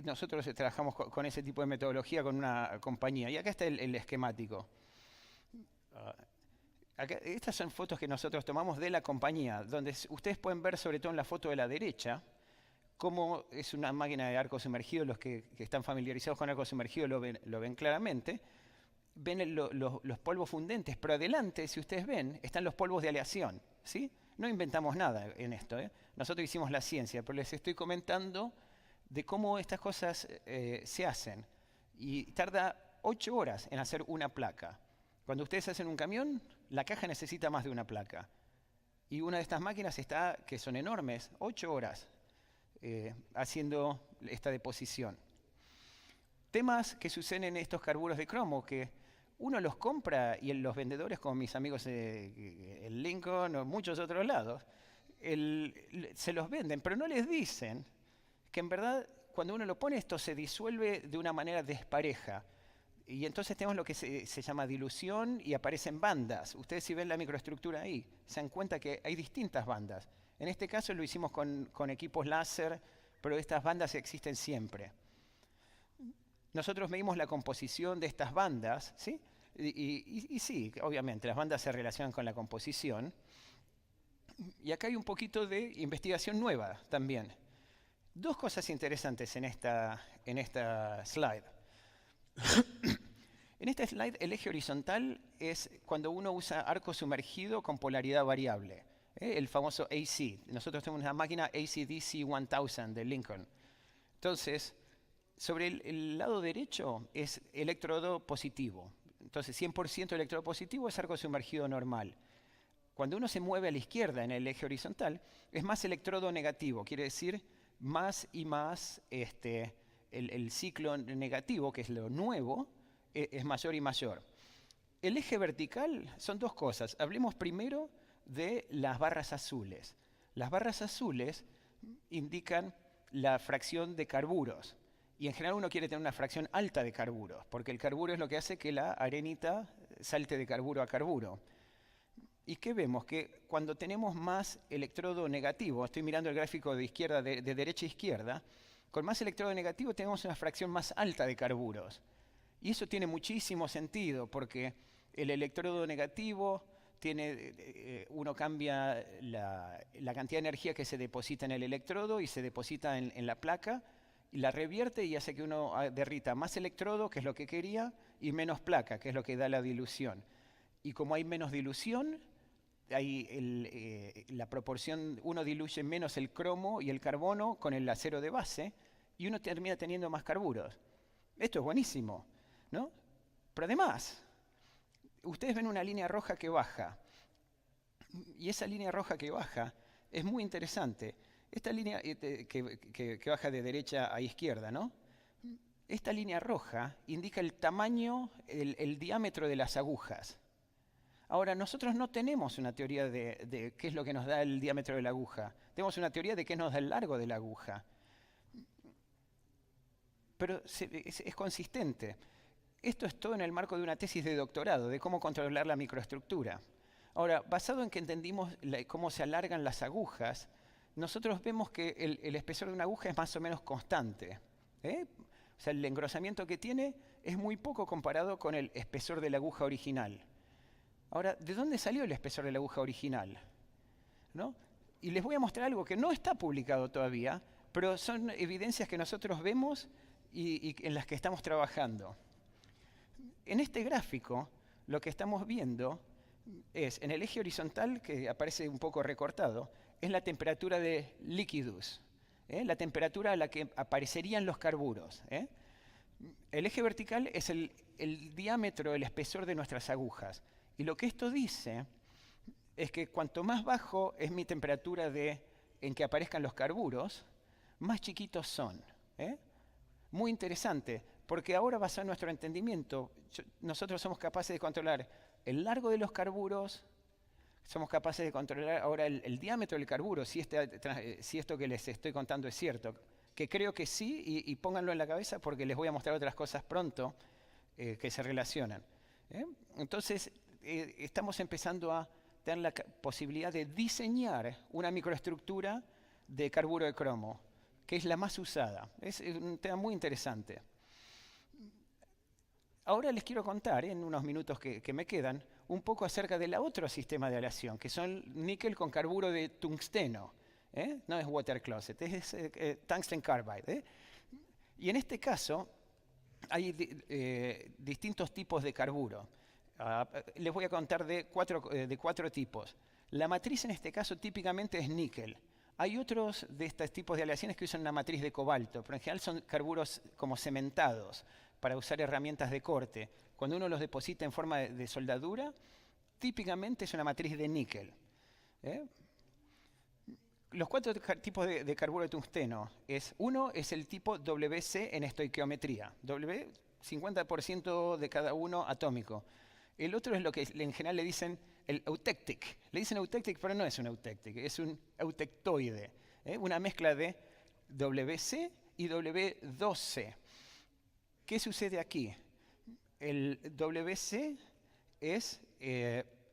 Nosotros trabajamos con ese tipo de metodología con una compañía. Y acá está el esquemático. Estas son fotos que nosotros tomamos de la compañía, donde ustedes pueden ver, sobre todo en la foto de la derecha, cómo es una máquina de arco sumergido. Los que están familiarizados con arco sumergido lo ven claramente. Ven los polvos fundentes, pero adelante, si ustedes ven, están los polvos de aleación, ¿sí? No inventamos nada en esto, Nosotros hicimos la ciencia, pero les estoy comentando de cómo estas cosas se hacen. Y tarda 8 horas en hacer una placa. Cuando ustedes hacen un camión, la caja necesita más de una placa. Y una de estas máquinas que son enormes, 8 horas haciendo esta deposición. Temas que suceden en estos carburos de cromo, que uno los compra y los vendedores, como mis amigos el Lincoln o muchos otros lados, se los venden, pero no les dicen que en verdad cuando uno lo pone esto se disuelve de una manera despareja. Y entonces tenemos lo que se llama dilución y aparecen bandas. Ustedes si ven la microestructura ahí, se dan cuenta que hay distintas bandas. En este caso lo hicimos con equipos láser, pero estas bandas existen siempre. Nosotros medimos la composición de estas bandas, ¿sí? Y sí, obviamente, las bandas se relacionan con la composición. Y acá hay un poquito de investigación nueva también. 2 cosas interesantes en esta slide. En esta slide, el eje horizontal es cuando uno usa arco sumergido con polaridad variable, el famoso AC. Nosotros tenemos una máquina AC-DC 1000 de Lincoln. Entonces, sobre el lado derecho es electrodo positivo. Entonces, 100% electrodo positivo es arco sumergido normal. Cuando uno se mueve a la izquierda en el eje horizontal, es más electrodo negativo. Quiere decir, más y más el ciclo negativo, que es lo nuevo, es mayor y mayor. El eje vertical son 2 cosas. Hablemos primero de las barras azules. Las barras azules indican la fracción de carburos. Y en general uno quiere tener una fracción alta de carburos, porque el carburo es lo que hace que la arenita salte de carburo a carburo. ¿Y qué vemos? Que cuando tenemos más electrodo negativo, estoy mirando el gráfico de izquierda, de derecha a izquierda, con más electrodo negativo tenemos una fracción más alta de carburos. Y eso tiene muchísimo sentido, porque el electrodo negativo uno cambia la cantidad de energía que se deposita en el electrodo y se deposita en la placa, y la revierte y hace que uno derrita más electrodo, que es lo que quería, y menos placa, que es lo que da la dilución. Y como hay menos dilución, la proporción, uno diluye menos el cromo y el carbono con el acero de base, y uno termina teniendo más carburos. Esto es buenísimo, ¿no? Pero además, ustedes ven una línea roja que baja, y esa línea roja que baja es muy interesante. Esta línea que baja de derecha a izquierda, ¿no? Esta línea roja indica el tamaño, el diámetro de las agujas. Ahora, nosotros no tenemos una teoría de qué es lo que nos da el diámetro de la aguja. Tenemos una teoría de qué nos da el largo de la aguja. Pero es consistente. Esto es todo en el marco de una tesis de doctorado, de cómo controlar la microestructura. Ahora, basado en que entendimos cómo se alargan las agujas, nosotros vemos que el espesor de una aguja es más o menos constante. O sea, el engrosamiento que tiene es muy poco comparado con el espesor de la aguja original. Ahora, ¿de dónde salió el espesor de la aguja original? ¿No? Y les voy a mostrar algo que no está publicado todavía, pero son evidencias que nosotros vemos y en las que estamos trabajando. En este gráfico, lo que estamos viendo es, en el eje horizontal, que aparece un poco recortado, es la temperatura de líquidos, la temperatura a la que aparecerían los carburos. El eje vertical es el diámetro, el espesor de nuestras agujas. Y lo que esto dice es que cuanto más bajo es mi temperatura en que aparezcan los carburos, más chiquitos son. Muy interesante, porque ahora, basado en nuestro entendimiento, nosotros somos capaces de controlar el largo de los carburos, somos capaces de controlar ahora el diámetro del carburo, si esto que les estoy contando es cierto, que creo que sí, y pónganlo en la cabeza porque les voy a mostrar otras cosas pronto que se relacionan. Entonces, estamos empezando a tener la posibilidad de diseñar una microestructura de carburo de cromo, que es la más usada. Es un tema muy interesante. Ahora les quiero contar, en unos minutos que me quedan, un poco acerca del otro sistema de aleación, que son níquel con carburo de tungsteno. No es water closet, es tungsten carbide. Y en este caso hay distintos tipos de carburo. Les voy a contar de cuatro tipos. La matriz en este caso típicamente es níquel. Hay otros de estos tipos de aleaciones que usan una matriz de cobalto, pero en general son carburos como cementados para usar herramientas de corte. Cuando uno los deposita en forma de soldadura, típicamente es una matriz de níquel. Los cuatro tipos de carburo de tungsteno uno es el tipo WC en estoiquiometría. 50% de cada uno atómico. El otro es lo que en general le dicen el eutectic. Le dicen eutectic, pero no es un eutectic, es un eutectoide. Una mezcla de WC y W2C. ¿Qué sucede aquí? El WC es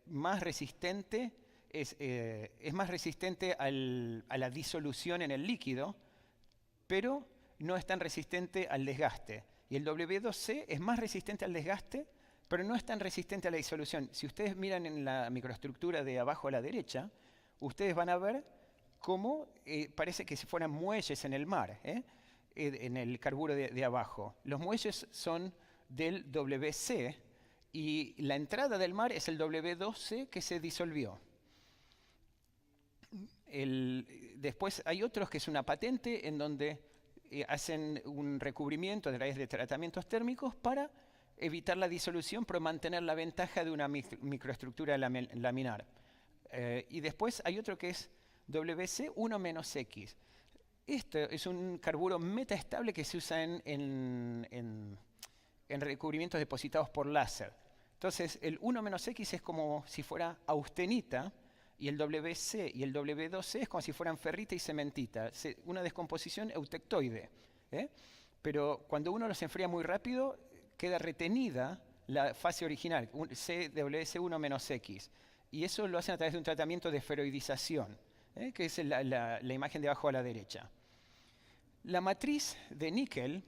más resistente, es más resistente a la disolución en el líquido, pero no es tan resistente al desgaste. Y el W2C es más resistente al desgaste, pero no es tan resistente a la disolución. Si ustedes miran en la microestructura de abajo a la derecha, ustedes van a ver cómo parece que si fueran muelles en el mar, en el carburo de abajo. Los muelles son del WC y la entrada del mar es el W2C que se disolvió. Después hay otros que es una patente en donde hacen un recubrimiento a través de tratamientos térmicos para evitar la disolución, pero mantener la ventaja de una microestructura laminar. Y después hay otro que es WC1-X. Este es un carburo metaestable que se usa en recubrimientos depositados por láser. Entonces, el 1-X es como si fuera austenita, y el WC y el W2C es como si fueran ferrita y cementita. Una descomposición eutectoide. Pero cuando uno los enfría muy rápido, queda retenida la fase original, WC1-X. Y eso lo hacen a través de un tratamiento de feroidización, que es la imagen de abajo a la derecha. La matriz de níquel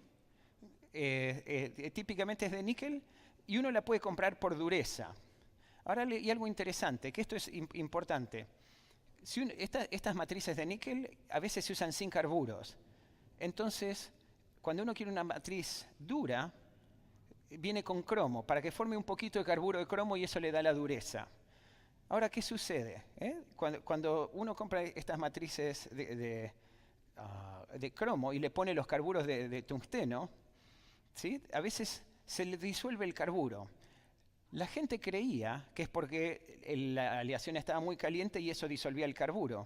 típicamente es de níquel y uno la puede comprar por dureza. Ahora, y algo interesante, que esto es importante. Estas matrices de níquel a veces se usan sin carburos. Entonces, cuando uno quiere una matriz dura, viene con cromo, para que forme un poquito de carburo de cromo y eso le da la dureza. Ahora, ¿qué sucede? Cuando uno compra estas matrices de cromo y le pone los carburos de tungsteno, ¿sí? A veces se le disuelve el carburo. La gente creía que es porque la aleación estaba muy caliente y eso disolvía el carburo.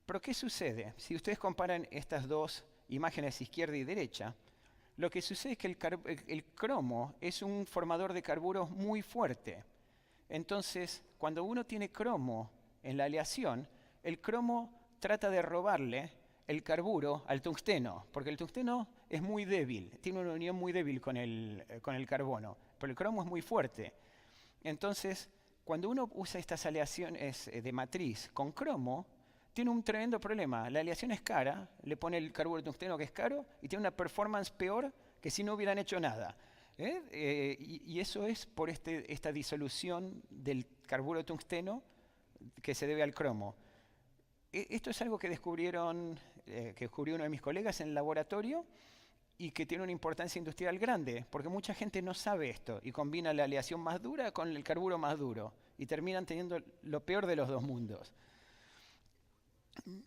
Pero ¿qué sucede? Si ustedes comparan estas dos imágenes izquierda y derecha, lo que sucede es que el cromo es un formador de carburos muy fuerte. Entonces, cuando uno tiene cromo en la aleación, el cromo trata de robarle el carburo al tungsteno, porque el tungsteno es muy débil, tiene una unión muy débil con el carbono, pero el cromo es muy fuerte. Entonces, cuando uno usa estas aleaciones de matriz con cromo, tiene un tremendo problema. La aleación es cara, le pone el carburo de tungsteno que es caro y tiene una performance peor que si no hubieran hecho nada. Y eso es por esta disolución del carburo de tungsteno que se debe al cromo. Esto es algo que descubrió uno de mis colegas en el laboratorio y que tiene una importancia industrial grande, porque mucha gente no sabe esto y combina la aleación más dura con el carburo más duro y terminan teniendo lo peor de los dos mundos.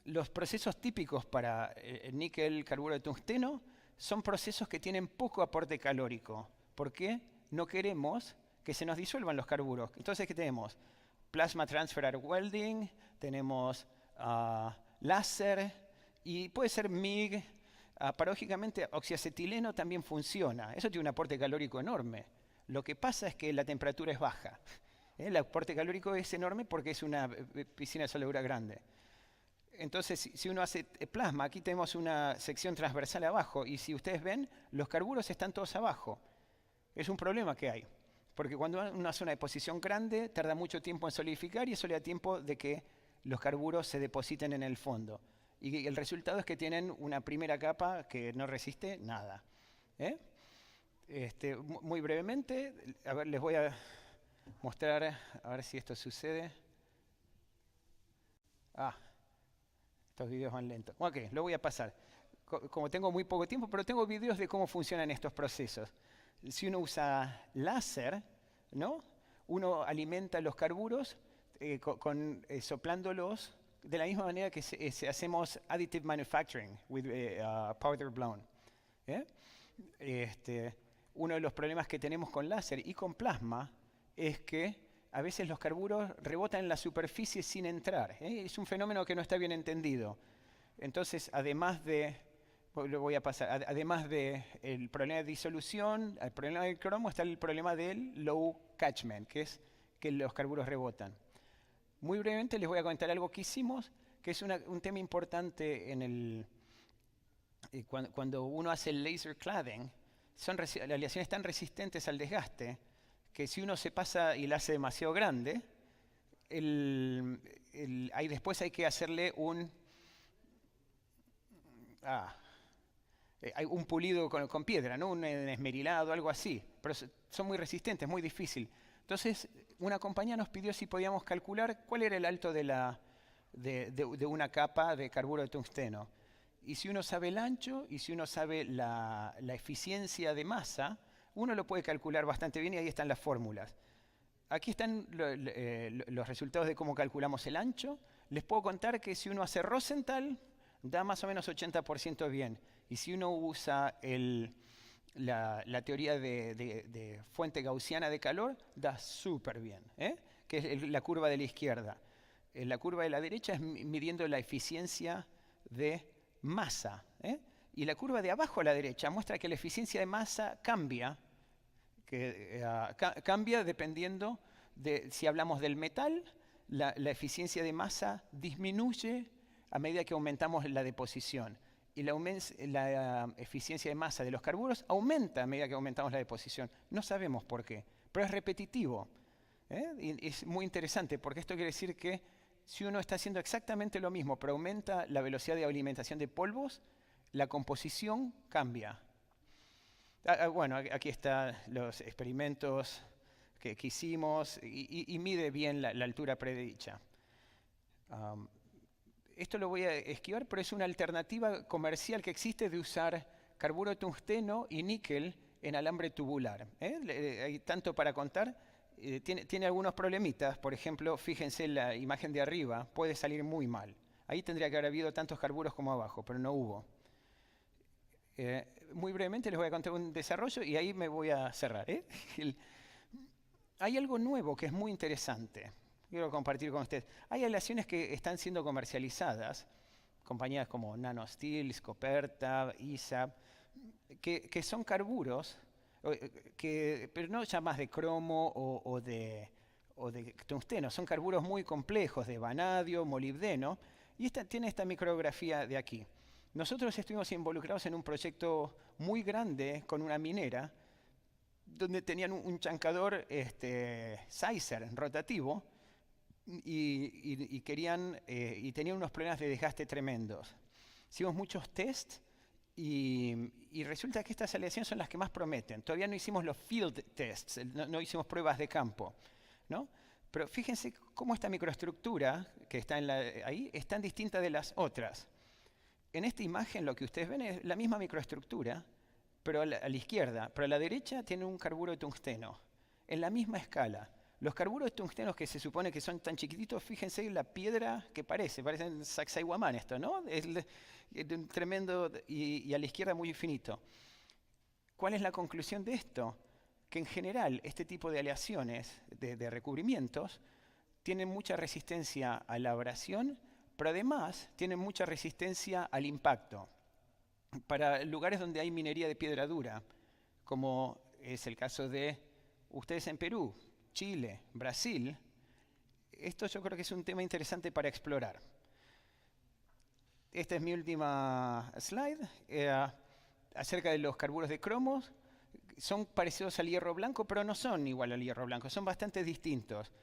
Los procesos típicos para el níquel, carburo de tungsteno, son procesos que tienen poco aporte calórico. ¿Por qué? No queremos que se nos disuelvan los carburos. Entonces, ¿qué tenemos? Plasma Transfer Arc Welding, tenemos láser y puede ser MIG. Paradójicamente, oxiacetileno también funciona. Eso tiene un aporte calórico enorme. Lo que pasa es que la temperatura es baja. El aporte calórico es enorme porque es una piscina de soldadura grande. Entonces, si uno hace plasma, aquí tenemos una sección transversal abajo y si ustedes ven, los carburos están todos abajo. Es un problema que hay, porque cuando una zona de posición grande tarda mucho tiempo en solidificar y eso le da tiempo de que los carburos se depositen en el fondo. Y el resultado es que tienen una primera capa que no resiste nada. Muy brevemente, a ver, les voy a mostrar, a ver si esto sucede. Estos videos van lentos. Ok, lo voy a pasar. Como tengo muy poco tiempo, pero tengo videos de cómo funcionan estos procesos. Si uno usa láser, ¿no? Uno alimenta los carburos soplándolos de la misma manera que hacemos additive manufacturing with powder blown. Uno de los problemas que tenemos con láser y con plasma es que a veces los carburos rebotan en la superficie sin entrar. Es un fenómeno que no está bien entendido. Entonces, además del problema de disolución, el problema del cromo, está el problema del low catchment, que es que los carburos rebotan. Muy brevemente les voy a comentar algo que hicimos, que es un tema importante cuando uno hace el laser cladding. Las aleaciones tan resistentes al desgaste que si uno se pasa y la hace demasiado grande, después hay que hacerle un pulido con piedra, ¿no? Un esmerilado, algo así. Pero son muy resistentes, muy difícil. Entonces, una compañía nos pidió si podíamos calcular cuál era el alto de una capa de carburo de tungsteno. Y si uno sabe el ancho y si uno sabe la eficiencia de masa, uno lo puede calcular bastante bien y ahí están las fórmulas. Aquí están los resultados de cómo calculamos el ancho. Les puedo contar que si uno hace Rosenthal, da más o menos 80% bien. Y si uno usa la teoría de fuente gaussiana de calor, da súper bien, que es la curva de la izquierda. La curva de la derecha es midiendo la eficiencia de masa. Y la curva de abajo a la derecha muestra que la eficiencia de masa cambia, cambia dependiendo de si hablamos del metal, la eficiencia de masa disminuye a medida que aumentamos la deposición. Y la eficiencia de masa de los carburos aumenta a medida que aumentamos la deposición. No sabemos por qué, pero es repetitivo. Y es muy interesante porque esto quiere decir que si uno está haciendo exactamente lo mismo, pero aumenta la velocidad de alimentación de polvos, la composición cambia. Bueno, aquí están los experimentos que hicimos y mide bien la altura predicha. Esto lo voy a esquivar, pero es una alternativa comercial que existe de usar carburo de tungsteno y níquel en alambre tubular. Hay tanto para contar. Tiene algunos problemitas. Por ejemplo, fíjense en la imagen de arriba, puede salir muy mal. Ahí tendría que haber habido tantos carburos como abajo, pero no hubo. Muy brevemente les voy a contar un desarrollo y ahí me voy a cerrar. Hay algo nuevo que es muy interesante. Quiero compartir con ustedes. Hay aleaciones que están siendo comercializadas, compañías como NanoSteel, Scoperta, ISAB, que son carburos, pero no ya más de cromo o de tungsteno, son carburos muy complejos de vanadio, molibdeno, y tiene esta micrografía de aquí. Nosotros estuvimos involucrados en un proyecto muy grande con una minera, donde tenían un chancador Sizer rotativo, y tenían unos problemas de desgaste tremendos. Hicimos muchos tests y resulta que estas aleaciones son las que más prometen. Todavía no hicimos los field tests, no hicimos pruebas de campo, ¿no? Pero fíjense cómo esta microestructura que está ahí es tan distinta de las otras. En esta imagen lo que ustedes ven es la misma microestructura, pero a la izquierda, pero a la derecha tiene un carburo de tungsteno, en la misma escala. Los carburos de tungsteno que se supone que son tan chiquititos, fíjense en la piedra que parecen Sacsayhuamán esto, ¿no? Es tremendo y a la izquierda muy finito. ¿Cuál es la conclusión de esto? Que en general este tipo de aleaciones, de recubrimientos, tienen mucha resistencia a la abrasión, pero además tienen mucha resistencia al impacto. Para lugares donde hay minería de piedra dura, como es el caso de ustedes en Perú, Chile, Brasil, esto yo creo que es un tema interesante para explorar. Esta es mi última slide acerca de los carburos de cromos. Son parecidos al hierro blanco, pero no son igual al hierro blanco, son bastante distintos.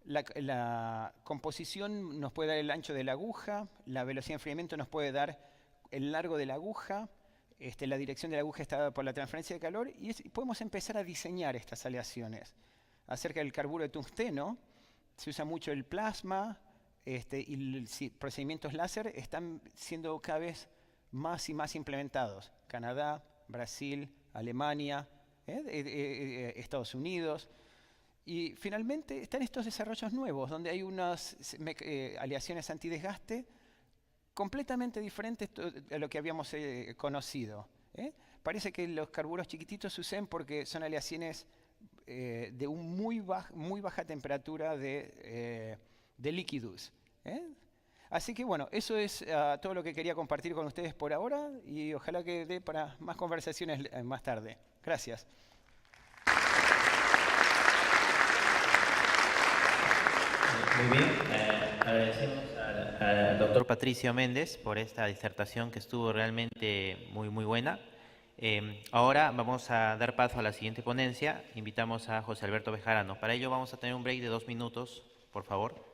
La composición nos puede dar el ancho de la aguja, la velocidad de enfriamiento nos puede dar el largo de la aguja, la dirección de la aguja está dada por la transferencia de calor y podemos empezar a diseñar estas aleaciones. Acerca del carburo de tungsteno, se usa mucho el plasma y los procedimientos láser están siendo cada vez más y más implementados. Canadá, Brasil, Alemania, Estados Unidos. Y finalmente están estos desarrollos nuevos, donde hay unas aleaciones antidesgaste completamente diferentes a lo que habíamos conocido. Parece que los carburos chiquititos se usan porque son aleaciones de muy baja temperatura de líquidos. Así que bueno, eso es todo lo que quería compartir con ustedes por ahora y ojalá que dé para más conversaciones más tarde. Gracias. Muy bien, agradecemos al doctor Patricio Méndez por esta disertación que estuvo realmente muy buena. Ahora vamos a dar paso a la siguiente ponencia. Invitamos a José Alberto Bejarano. Para ello vamos a tener un break de 2 minutos, por favor.